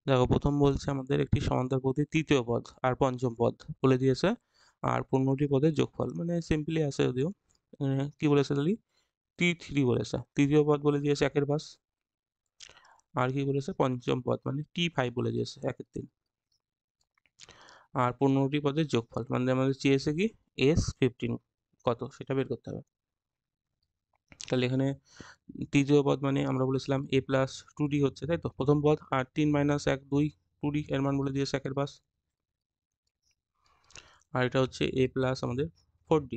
দেখো প্রথম বলছে আমাদের একটি সমান্তরালপথের তৃতীয় পদ আর পঞ্চম পদ বলে দিয়েছে, আর 15টি পদের যোগফল, মানে সিম্পলি আছে যদিও। কি বলেছে তাহলে? T3 বলেছে, তৃতীয় পদ বলে দিয়েছে 1/5, আর কি বলেছে পঞ্চম পদ মানে T5 বলে দিয়েছে 1/3, আর 15টি পদের যোগফল মানে আমাদের চেয়েছে কি S15 কত সেটা বের করতে হবে। তাহলে এখানে তৃতীয় পদ মানে আমরা বলেছিলাম a+2d হচ্ছে, তাই তো প্রথম পদ, আর 3 - 1 2 2d এর মান বলে দিয়েছে 1/5, আর এটা হচ্ছে a প্লাস আমাদের 4d।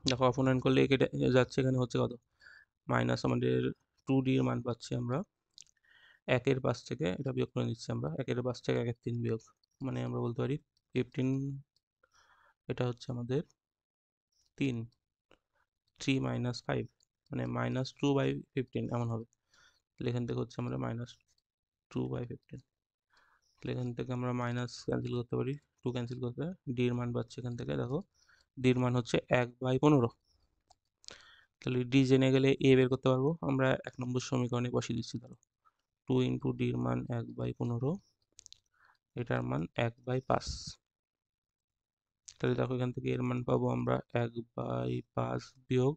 দেখো অপনয়ন করলে কেটে যাচ্ছে, এখানে হচ্ছে কত মাইনাস আমাদের 2d এর মান পাচ্ছি আমরা 1/5 থেকে, এটা বিয়োগ করে নিচ্ছি আমরা 1/5 থেকে 1/3 বিয়োগ, মানে আমরা বলতে পারি 15, এটা হচ্ছে আমাদের 3 3 - 5 মানে -2/15 এমন হবে। তাহলে এখান থেকে হচ্ছে আমরা -2/15, তাহলে এখান থেকে আমরা মাইনাস ক্যান্সেল করতে পারি, 2 ক্যান্সেল করতে, ডি এর মান পাচ্ছি এখান থেকে, দেখো ডি এর মান হচ্ছে 1/15। তাহলে ডি জেনে গেলে এ বের করতে পারবো আমরা, 1 নম্বর সমীকরণে বসিয়ে দিচ্ছি। ধরো 2 ইন্টু ডি এর মান 1/15, এটার মান 1/5। তাহলে দেখো এখান থেকে এর মান পাবো আমরা 1/5 বিয়োগ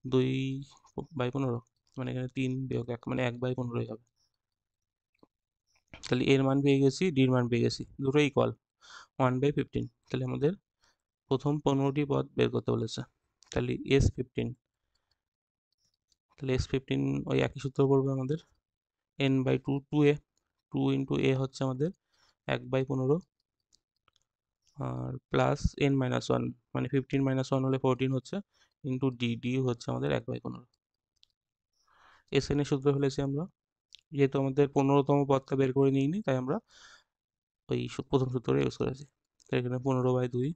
2/15, মানে এখানে 3 বিয়োগ 1 মানে 1/15 হবে। তাহলে এর মান পেয়ে গেছি, ডির মান পেয়ে গেছি, দুটো ইকুয়াল 1/15। তাহলে আমাদের প্রথম 15টি পদ বের করতে বলেছে। তাহলে S15, তাহলে S15 ওই একই সূত্র পড়বে আমাদের, n/2 2a, 2 ইন্টু a হচ্ছে আমাদের 1/15, আর প্লাস n-1 মানে 15 - 1 হলে 14 হচ্ছে, ইন্টু ডি হচ্ছে আমাদের 1/15। SN এর সূত্র ফেলেছি আমরা, যেহেতু আমাদের 15তম পদটা বের করে নিইনি তাই আমরা ওই প্রথম সূত্রটা ইউজ করেছি। তো এখানে 15/2,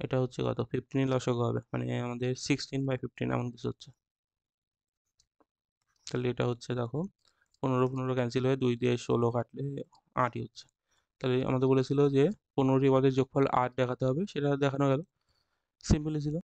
এটা হচ্ছে কত 15 লসাগু হবে, মানে আমাদের 16/15 এমন কিছু হচ্ছে। তাহলে এটা হচ্ছে দেখো 15 ক্যান্সেল হয়ে 2 দিয়ে 16 কাটলে 8ই হচ্ছে। তাহলে আমাদের বলেছিল যে 15টি পদের যোগফল 8 দেখাতে হবে, সেটা দেখানো গেল, সিম্পলি ছিল।